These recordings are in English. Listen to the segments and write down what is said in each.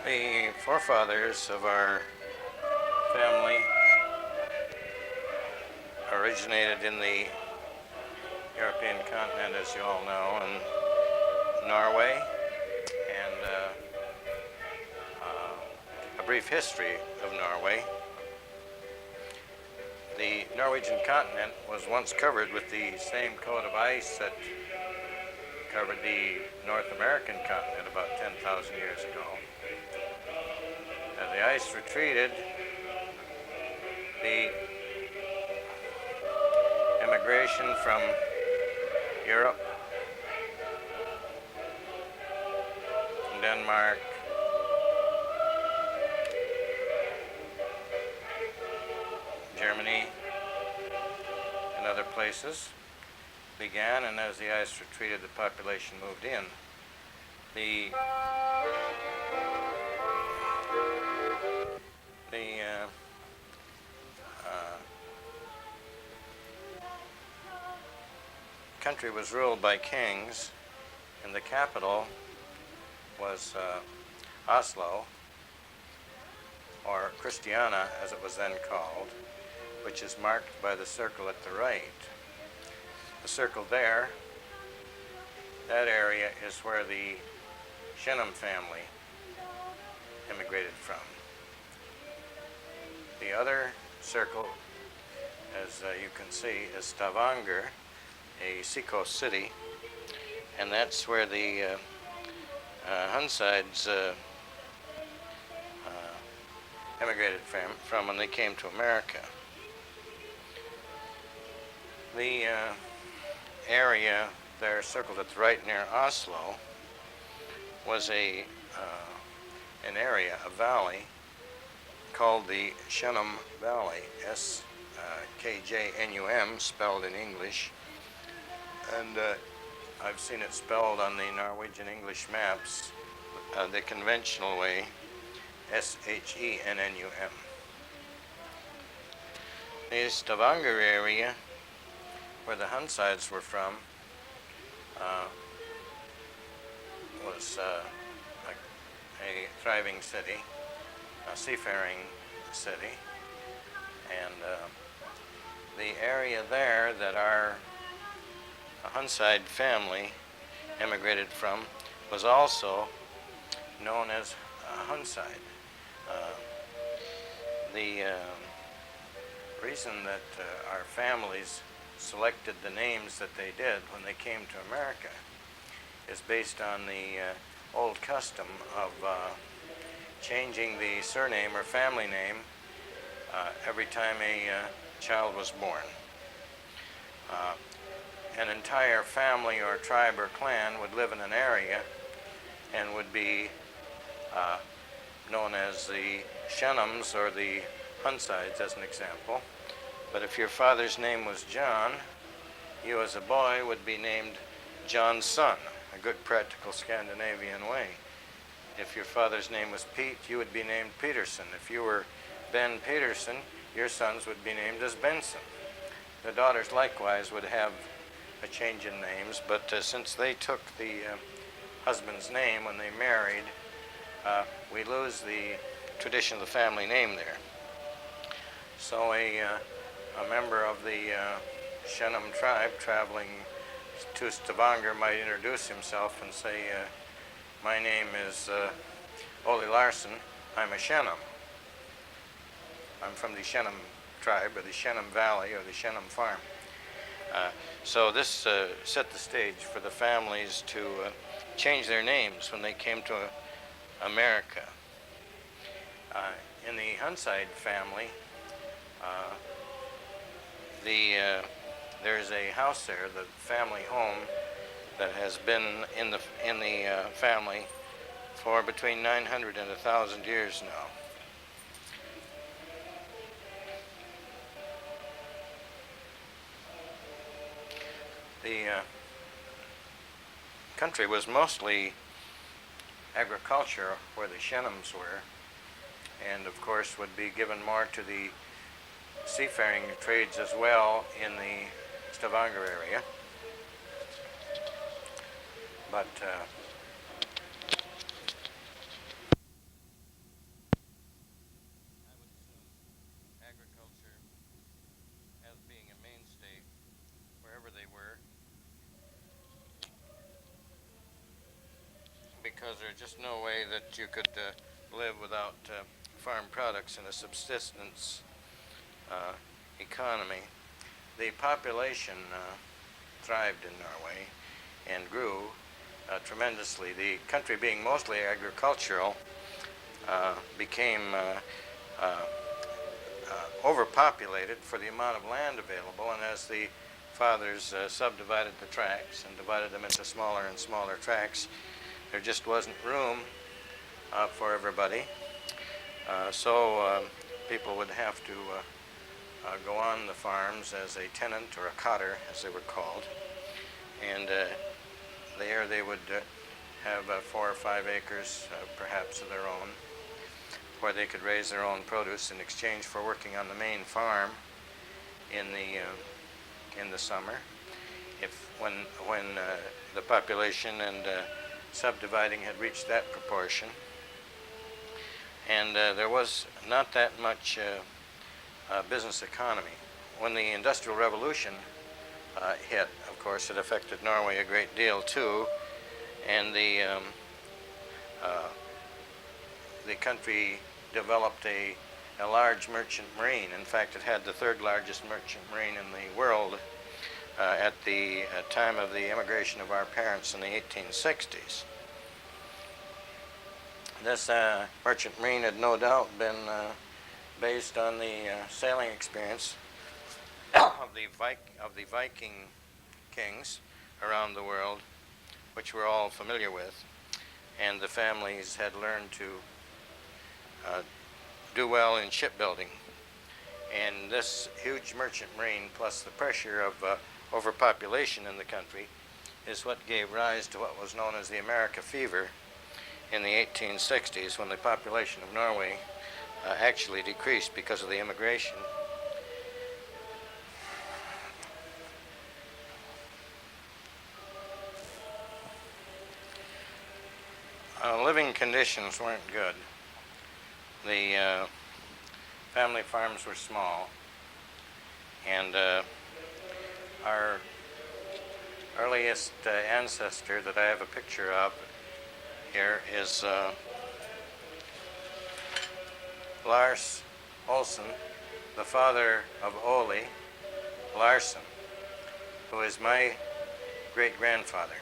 The forefathers of our family originated in the European continent, as you all know, in Norway, and a brief history of Norway. The Norwegian continent was once covered with the same coat of ice that covered the North American continent about 10,000 years ago. As the ice retreated, the immigration from Europe, Denmark, Germany, and other places began, and as the ice retreated, the population moved in. The country was ruled by kings, and the capital was Oslo, or Christiana as it was then called, which is marked by the circle at the right. The circle there, that area is where the Shennum family immigrated from. The other circle, as you can see, is Stavanger, a seacoast city, and that's where the Hunsides immigrated from when they came to America. The area there circled at the right near Oslo was an area, a valley, called the Shennum Valley, S-K-J-N-U-M, spelled in English, and I've seen it spelled on the Norwegian English maps the conventional way, S-H-E-N-N-U-M. The Stavanger area, where the Hunsides were from, was a thriving city, a seafaring city, and the area there that our Hunside family immigrated from was also known as Hunside. The reason that our families selected the names that they did when they came to America is based on the old custom of changing the surname or family name every time a child was born. An entire family or tribe or clan would live in an area and would be known as the Shennums or the Hunsides, as an example. But if your father's name was John, you as a boy would be named John's son, a good practical Scandinavian way. If your father's name was Pete, you would be named Peterson. If you were Ben Peterson, your sons would be named as Benson. The daughters likewise would have a change in names, but since they took the husband's name when they married, we lose the tradition of the family name there. So a member of the Shennum tribe traveling to Stavanger might introduce himself and say, my name is Ole Larsen, I'm a Shennum. I'm from the Shennum tribe, or the Shennum Valley, or the Shennum farm. So this set the stage for the families to change their names when they came to America. In the Hunside family, there's a house there, the family home, that has been in the family for between 900 and 1,000 years now. The country was mostly agriculture where the Shennums were, and of course would be given more to the seafaring trades as well in the Stavanger area. But because there's just no way that you could live without farm products in a subsistence economy. The population thrived in Norway and grew tremendously. The country, being mostly agricultural, became overpopulated for the amount of land available, and as the fathers subdivided the tracts and divided them into smaller and smaller tracts, there just wasn't room for everybody. So people would have to go on the farms as a tenant or a cotter, as they were called, and there they would have 4 or 5 acres, perhaps of their own, where they could raise their own produce in exchange for working on the main farm in the summer. When the population and subdividing had reached that proportion, and there was not that much business economy. When the Industrial Revolution hit, of course, it affected Norway a great deal too, and the country developed a large merchant marine. In fact, it had the 3rd largest merchant marine in the world at the time of the immigration of our parents in the 1860s. This merchant marine had no doubt been based on the sailing experience of the Viking kings around the world, which we're all familiar with, and the families had learned to do well in shipbuilding. And this huge merchant marine, plus the pressure of overpopulation in the country, is what gave rise to what was known as the America Fever in the 1860s, when the population of Norway actually decreased because of the immigration. Living conditions weren't good. The family farms were small, and our earliest ancestor that I have a picture of here is Lars Olsen, the father of Ole Larsen, who is my great-grandfather.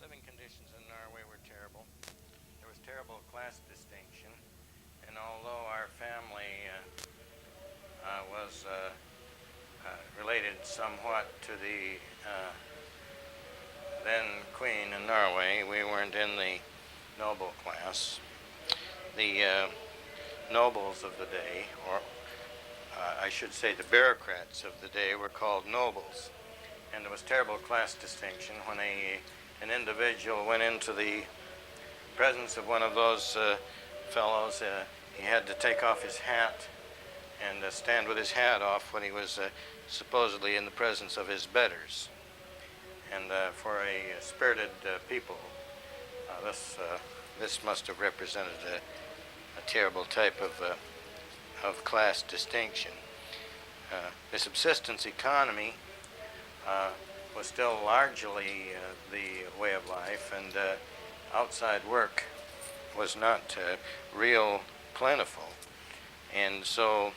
Living conditions in Norway were terrible. There was terrible class distinction, and although our family was related somewhat to the then queen in Norway, we weren't in the noble class. The nobles of the day, or I should say the bureaucrats of the day, were called nobles. And there was terrible class distinction when an individual went into the presence of one of those fellows. He had to take off his hat and stand with his hat off when he was supposedly in the presence of his betters. And for a spirited people, this must have represented a terrible type of class distinction. The subsistence economy was still largely the way of life, and outside work was not real plentiful. And so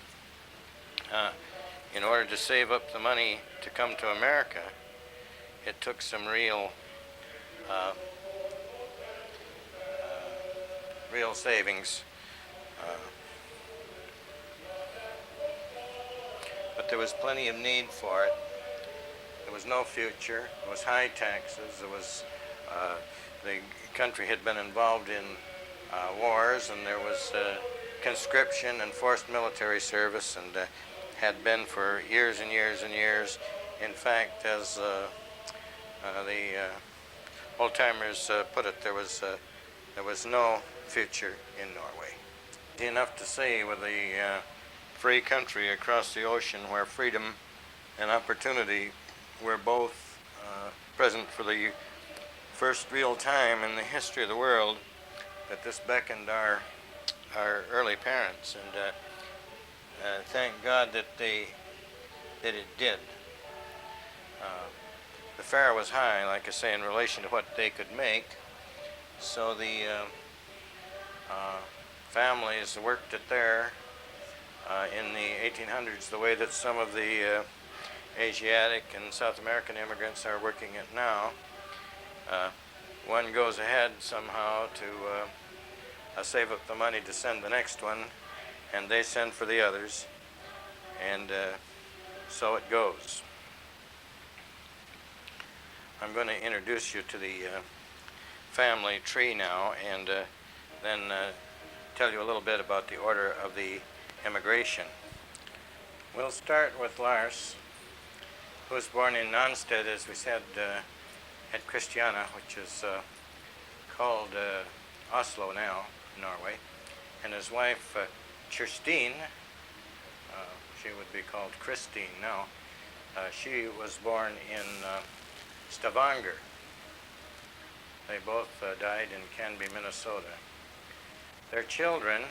in order to save up the money to come to America, it took some real savings. But there was plenty of need for it. There was no future. There was high taxes. There was the country had been involved in wars, and there was conscription and forced military service, and had been for years and years and years. In fact, as the old-timers put it, there was no future in Norway. Enough to say, with a free country across the ocean where freedom and opportunity were both present for the first real time in the history of the world, that this beckoned our our early parents, and thank God that it did. The fare was high, like I say, in relation to what they could make, so the families worked it there in the 1800s the way that some of the Asiatic and South American immigrants are working it now. One goes ahead somehow to save up the money to send the next one, and they send for the others, and so it goes. I'm going to introduce you to the family tree now, and then tell you a little bit about the order of the immigration. We'll start with Lars, who was born in Nonstead, as we said, at Christiania, which is called Oslo now, Norway, and his wife, Kirstine, she would be called Christine now, she was born in Stavanger. They both died in Canby, Minnesota. Their children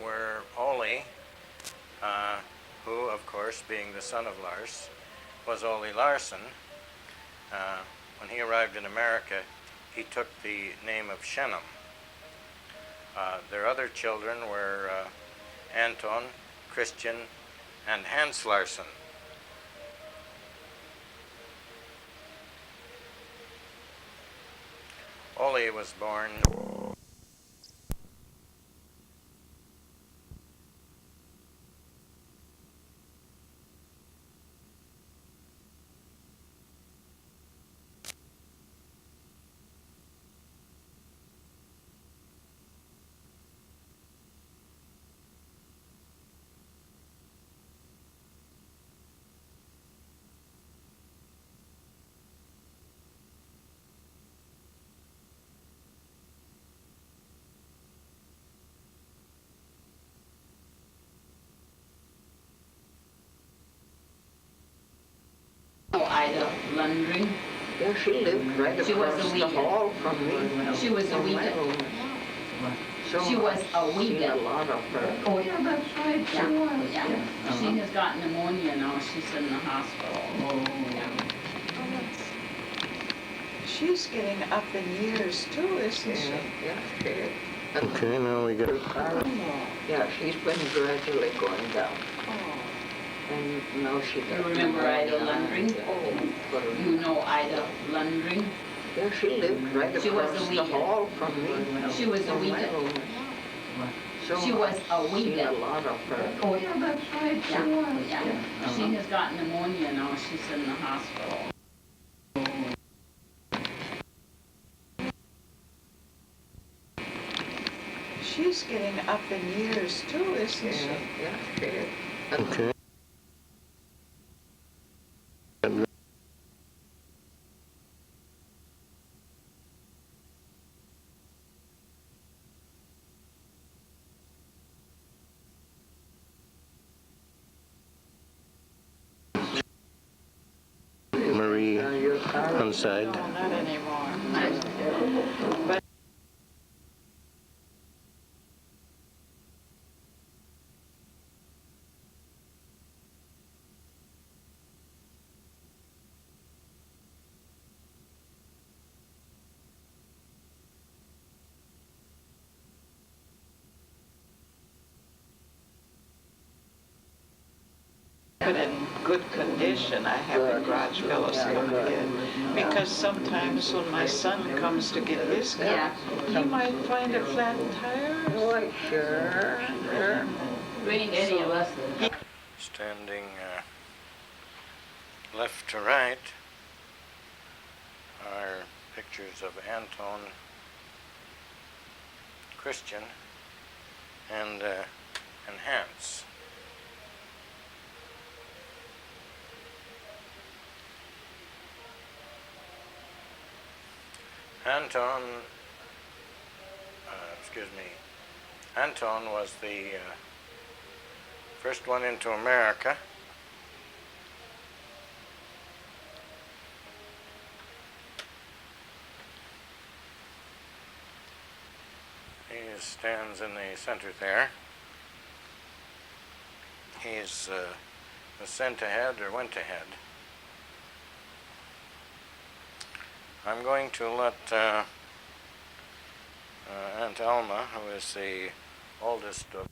were Ole, who, of course, being the son of Lars, was Ole Larsson. When he arrived in America, he took the name of Shennum. Their other children were Anton, Christian, and Hans Larsson. Ole was born Ida Lundring. Yeah, she lived right across the hall from me. She was a weekend. So She was a I've seen a weekend. lot of her. Oh, yeah, that's right, she was. Yeah. She has got pneumonia now. She's in the hospital. Yeah. She's getting up in years too, isn't she? Yeah, she is. Okay, now we got Yeah, she's been gradually going down. Oh, And now she You got remember Ida pneumonia. Lundring? Oh, You know Ida Lundring? yeah, she lived right She was a across the weekend. hall from me. She was a From my weekend. room. So She was a I've seen a weekend. lot of her. oh, yeah, that's right, she was. Yeah. She has got pneumonia now. She's in the hospital. She's getting up in years too, isn't she? Yeah, she is. okay. Marie Hunside. No, not anymore. But in good condition, I have the garage fellowship in. Because sometimes when my son comes to get his car, Yeah. he might find a flat tire. Oh, sure. We ain't any of us. Standing left to right are pictures of Anton, Christian, and Hans. Anton was the first one into America. stands in the center there. He's was sent ahead or went ahead. I'm going to let Aunt Alma, who is the oldest of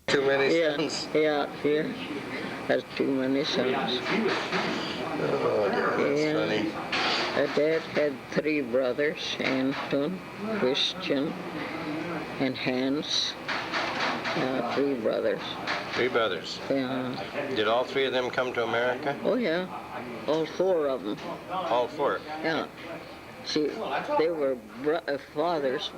Too many Yeah, sons. yeah, here has too many sons. Oh, that's Yeah. funny. Dad had 3 brothers, Anton, Christian, and Hans. 3 brothers. 3 brothers. Yeah. Did all 3 of them come to America? Oh, yeah. All 4 of them. All 4. Yeah. See, they were brothers.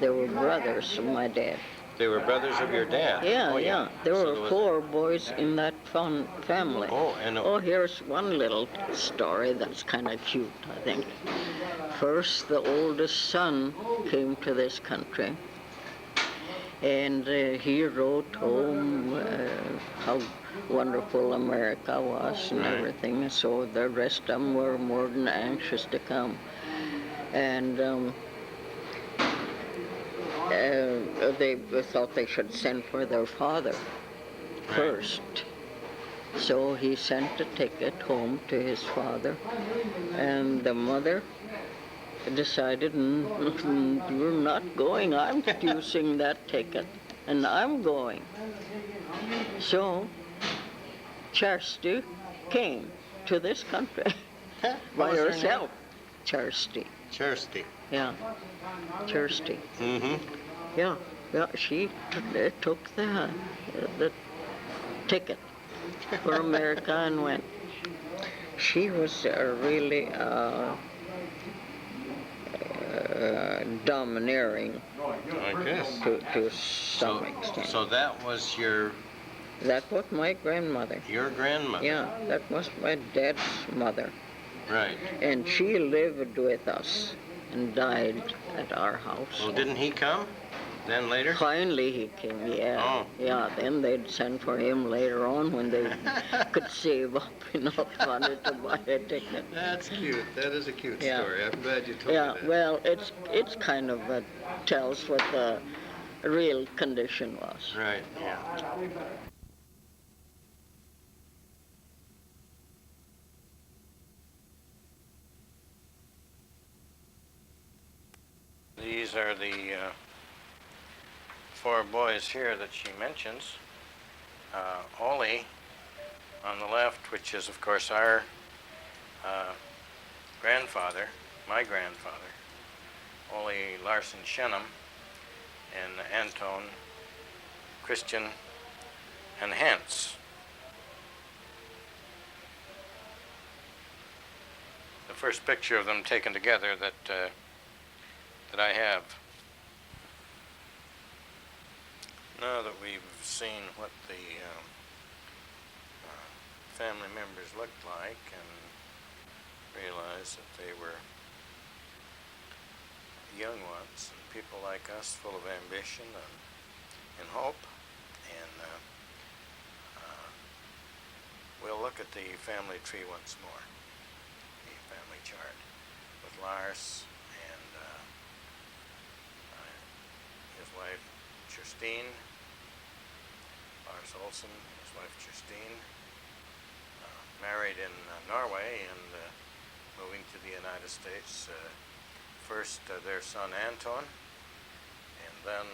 They were brothers of my dad. They were brothers of your dad? Yeah, Oh, yeah. There So were 4 boys in that family. Oh, and Oh, here's one little story that's kind of cute, I think. First, the oldest son came to this country, and he wrote home how wonderful America was and everything. So the rest of them were more than anxious to come. And they thought they should send for their father first. So he sent a ticket home to his father, and the mother decided, you're not going, I'm using that ticket, and I'm going. So Charity came to this country by was her name? herself. Charity, Charity. yeah, Charity. Mm-hmm. Yeah, she took the ticket for America and went. She was really domineering I guess. to some extent. So that was your That was my grandmother. grandmother? Yeah, that was my dad's mother. Right. And she lived with us and died at our house. Well, didn't he come then later? Finally he came, yeah. Oh. Yeah, then they'd send for him later on when they could save up enough money to buy a ticket. That's cute. That is a cute Yeah. story. I'm glad you told Yeah, me that. well, it's kind of tells what the real condition was. Right, yeah. These are the 4 boys here that she mentions. Ole on the left, which is of course our grandfather, my grandfather, Ole Larson Shennum, and Anton, Christian, and Hans. The first picture of them taken together that I have. Now that we've seen what the family members looked like and realized that they were young ones and people like us, full of ambition and hope, and we'll look at the family tree once more, the family chart, with Lars and his wife Kirstine, Lars Olsen, his wife Kirstine, married in Norway, and moving to the United States. First, their son Anton, and then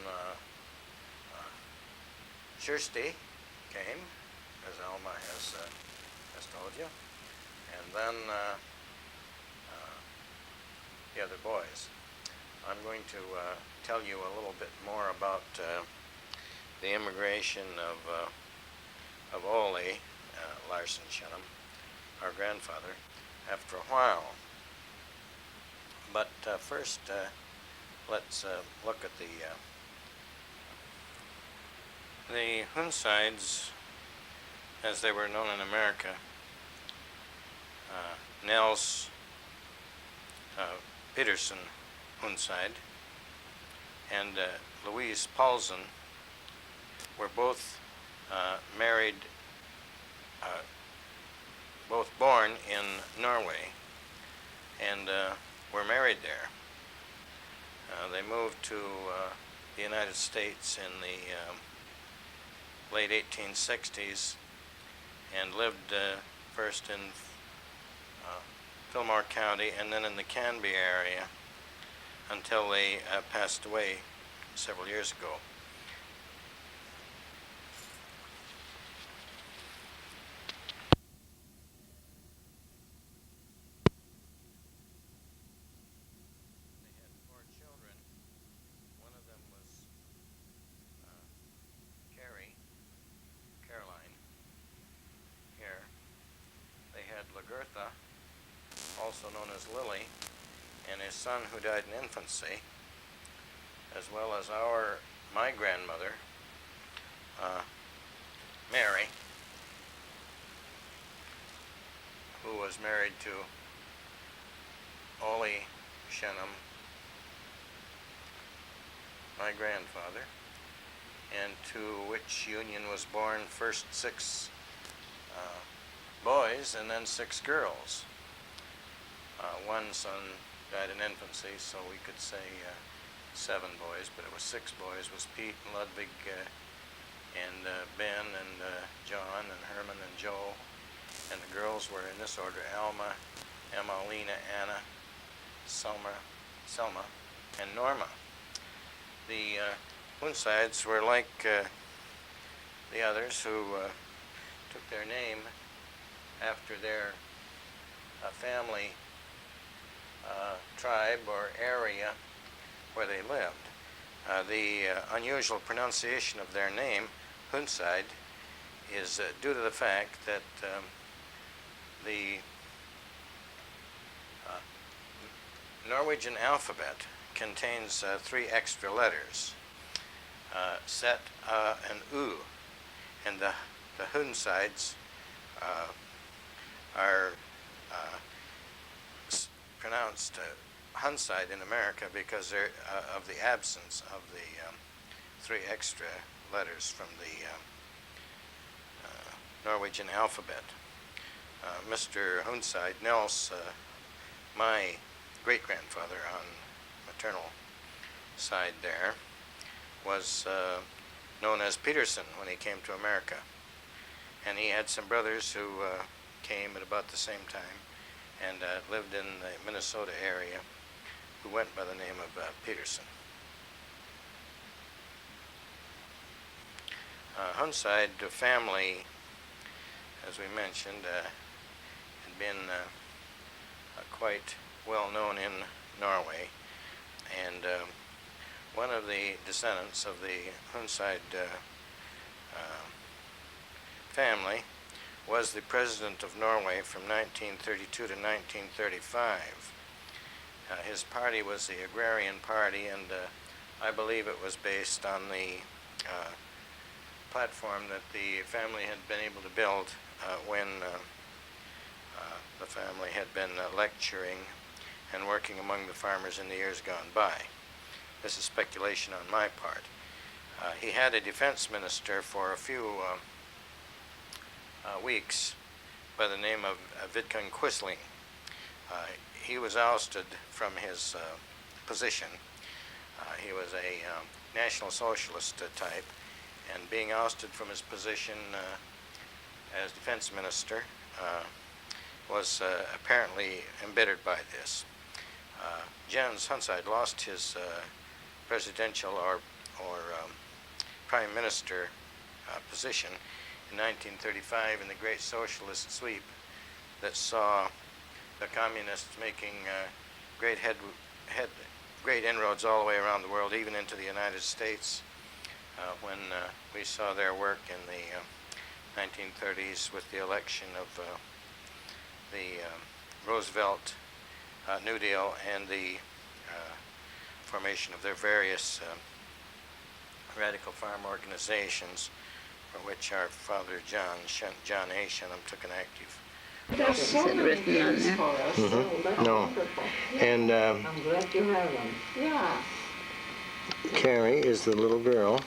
Kirsty came, as Alma has told you, and then the other boys. I'm going to tell you a little bit more about the immigration of Ole Larson Shennum, our grandfather, after a while. But first, let's look at the Hunsides, as they were known in America. Nels Peterson Hunside and Louise Paulsen were both married, both born in Norway, and were married there. They moved to the United States in the late 1860s and lived first in Fillmore County and then in the Canby area until they passed away several years ago. They had 4 children. One of them was Caroline, here. They had Lagertha, also known as Lily, and his son who died in infancy, as well as my grandmother, Mary, who was married to Ole Shennum, my grandfather, and to which union was born first 6 boys and then 6 girls. One son died in infancy, so we could say 7 boys, but it was 6 boys. It was Pete and Ludwig and Ben and John and Herman and Joe. And the girls were in this order: Alma, Emma, Lena, Anna, Selma, and Norma. The Hunsides were like the others who took their name after their family tribe or area where they lived. The unusual pronunciation of their name, Hunside, is due to the fact that the Norwegian alphabet contains 3 extra letters, set, and u, and the Hunsides are pronounced Hunside in America because they're of the absence of the 3 extra letters from the Norwegian alphabet. Mr. Hunside, Nels, my great-grandfather on maternal side there, was known as Peterson when he came to America. And he had some brothers who came at about the same time and lived in the Minnesota area who went by the name of Peterson. Hunside family, as we mentioned, had been quite well known in Norway, and one of the descendants of the Hunside family was the president of Norway from 1932 to 1935. His party was the Agrarian Party, and I believe it was based on the platform that the family had been able to build when the family had been lecturing and working among the farmers in the years gone by. This is speculation on my part. He had a defense minister for a few weeks by the name of Vidkun Quisling. He was ousted from his position. He was a National Socialist type, and being ousted from his position as defense minister was apparently embittered by this. Jens Huntside lost his presidential or prime minister position in 1935 in the Great Socialist Sweep that saw the communists making great inroads all the way around the world, even into the United States. When we saw their work in the 1930s with the election of the Roosevelt New Deal and the formation of their various radical farm organizations, for which our father John A. Shennum took an active. There's so Is it many written on things there? for us. Mm-hmm. No. And I'm glad you have them. Yeah. Carrie is the little girl.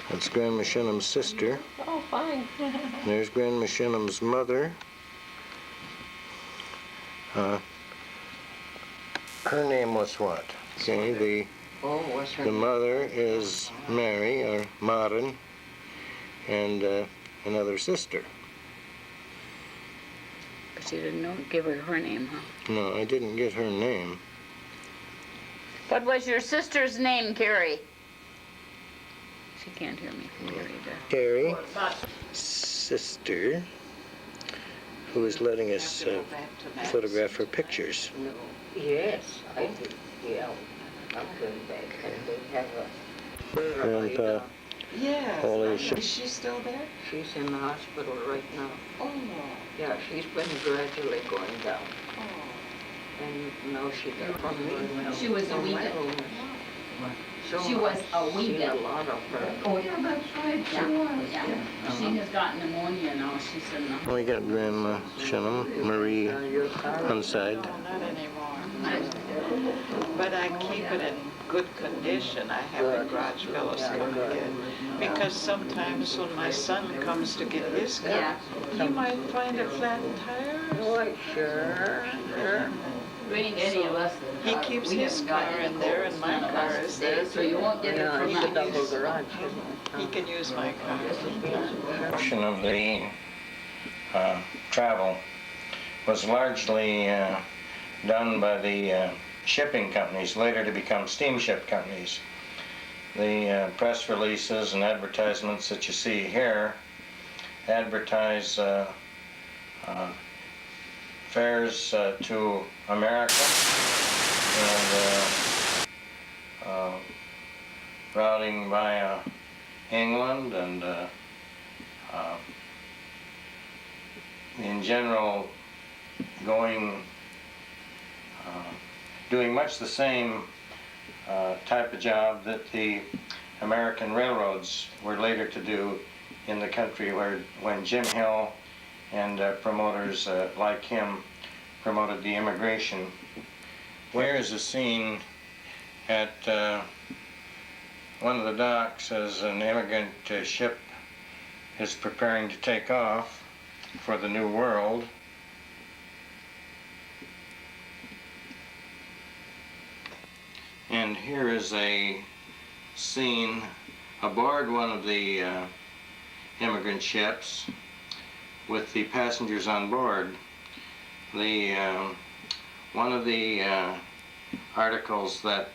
That's Grandma Shennum's sister. Oh, fine. There's Grandma Shennum's mother. Her name was what? Okay, Oh, what's her the name? mother is Mary, or Marin, and another sister. But you didn't give her name, huh? No, I didn't get her name. What was your sister's name, Carrie? She can't hear me from here either. Carrie, sister, who is letting us photograph her pictures. No. Yes, I did. Yeah, I'm going back. And they have a... Grandpa, Yes. Holy Is she still there? She's in the hospital right now. Oh. Yeah, she's been gradually going down. Oh. And now she got from me. She was a from my weekend. room. So She was a I've seen weekend. a lot of her. Oh, yeah, that's right. Yeah. She has got pneumonia now. She's in the... we got Grandma Shennum, Marie Your car. Huntside. No, not anymore. But I keep it in good condition. I have the garage fellows come in. Because sometimes when my son comes to get his car, Yeah. he might find a flat tire. Oh, sure. Any of us. He keeps his car in there and my car is there. So you won't get it Yeah, from it's a us. double garage, isn't He it? can use my car. Portion of the travel was largely done by the shipping companies, later to become steamship companies. The press releases and advertisements that you see here advertise fares to America and routing via England and in general doing much the same type of job that the American railroads were later to do in the country, when Jim Hill and promoters like him promoted the immigration. Here is a scene at one of the docks as an immigrant ship is preparing to take off for the New World. And here is a scene aboard one of the immigrant ships with the passengers on board. One of the articles that